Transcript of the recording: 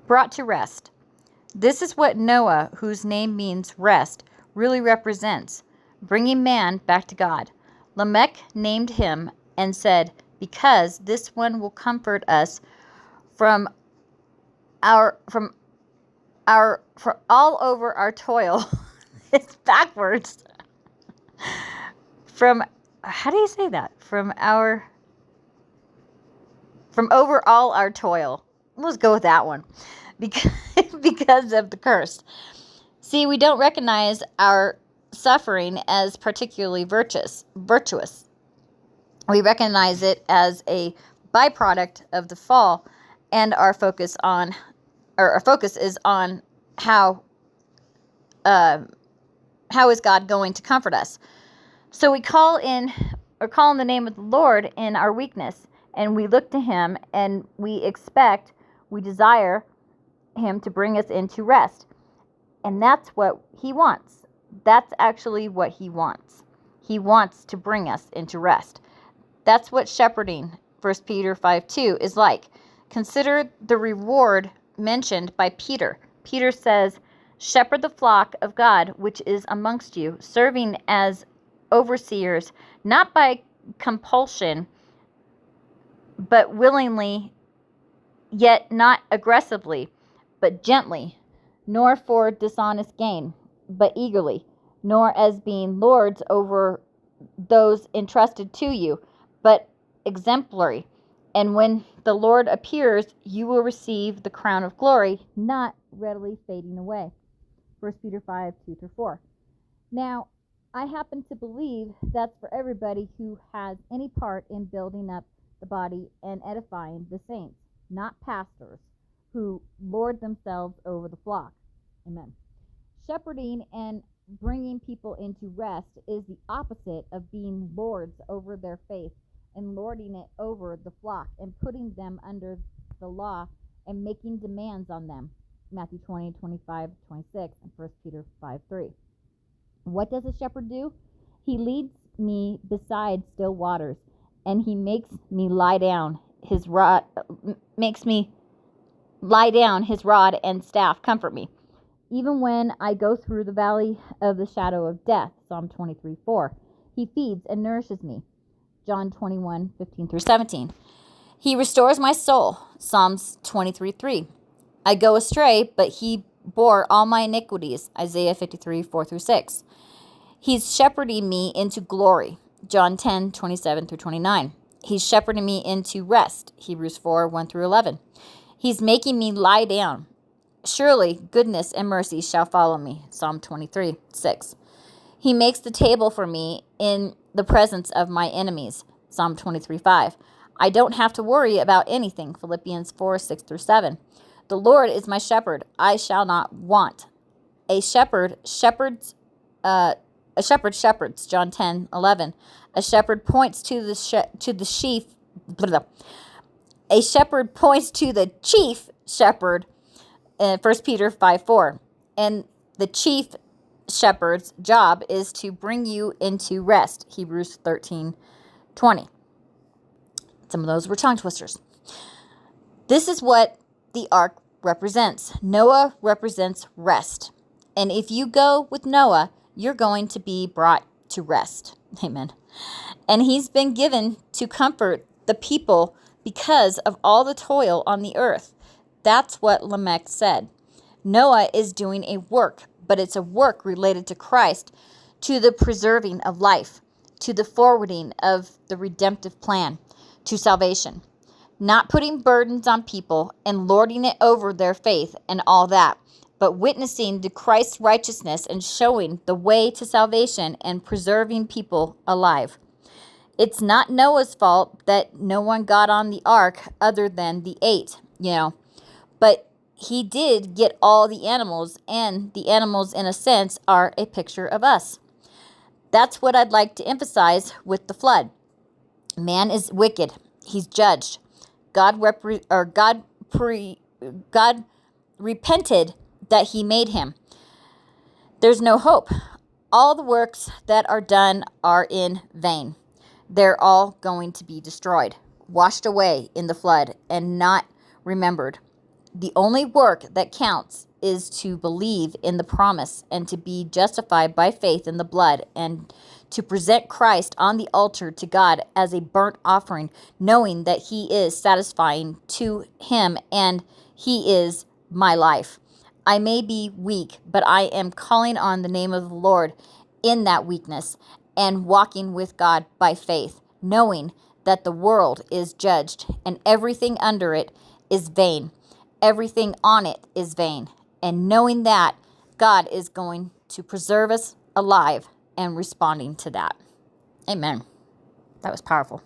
Brought to rest. This is what Noah, whose name means rest, really represents, bringing man back to God. Lamech named him and said, because this one will comfort us from all over our toil. It's backwards. How do you say that? From over all our toil. Let's go with that one. Because of the curse. See, we don't recognize our suffering as particularly virtuous. We recognize it as a byproduct of the fall, and our focus is on how is God going to comfort us. So we call in the name of the Lord in our weakness, and we look to him, and we desire him to bring us into rest. And that's what he wants. That's actually what he wants. He wants to bring us into rest. That's what shepherding, 1 Peter 5:2, is like. Consider the reward mentioned by Peter. Peter says, shepherd the flock of God which is amongst you, serving as overseers, not by compulsion, but willingly, yet not aggressively, but gently, nor for dishonest gain, but eagerly, nor as being lords over those entrusted to you, but exemplary. And when the Lord appears, you will receive the crown of glory, not readily fading away. 1 Peter 5:2-4. Now, I happen to believe that's for everybody who has any part in building up the body and edifying the saints, not pastors who lord themselves over the flock. Amen. Shepherding and bringing people into rest is the opposite of being lords over their faith and lording it over the flock and putting them under the law and making demands on them. Matthew 20:25-26, and 1 Peter 5:3. What does a shepherd do? He leads me beside still waters, and he makes me lie down. His rod and staff comfort me. Even when I go through the valley of the shadow of death, Psalm 23:4, he feeds and nourishes me. John 21:15-17. He restores my soul, Psalms 23:3. I go astray, but he bore all my iniquities, Isaiah 53:4-6. He's shepherding me into glory, John 10:27-29. He's shepherding me into rest, Hebrews 4:1-11. He's making me lie down. Surely goodness and mercy shall follow me, Psalm 23:6. He makes the table for me in the presence of my enemies, Psalm 23:5. I don't have to worry about anything, Philippians 4:6-7. The Lord is my shepherd, I shall not want. A shepherd shepherds, John 10:11. A shepherd points to the sheep. A shepherd points to the chief shepherd, 1 Peter 5:4. And the chief shepherd's job is to bring you into rest, Hebrews 13:20. Some of those were tongue twisters. This is what the ark represents. Noah represents rest. And if you go with Noah, you're going to be brought to rest. Amen. And he's been given to comfort the people because of all the toil on the earth. That's what Lamech said. Noah is doing a work, but it's a work related to Christ, to the preserving of life, to the forwarding of the redemptive plan, to salvation. Not putting burdens on people and lording it over their faith and all that, but witnessing to Christ's righteousness and showing the way to salvation and preserving people alive. It's not Noah's fault that no one got on the ark other than the 8, but he did get all the animals, and the animals, in a sense, are a picture of us. That's what I'd like to emphasize with the flood. Man is wicked. He's judged. God repented that he made him. There's no hope. All the works that are done are in vain. They're all going to be destroyed, washed away in the flood, and not remembered. The only work that counts is to believe in the promise and to be justified by faith in the blood and to present Christ on the altar to God as a burnt offering, knowing that he is satisfying to him and he is my life. I may be weak, but I am calling on the name of the Lord in that weakness and walking with God by faith, knowing that the world is judged and everything under it is vain. Everything on it is vain. And knowing that God is going to preserve us alive and responding to that. Amen. That was powerful.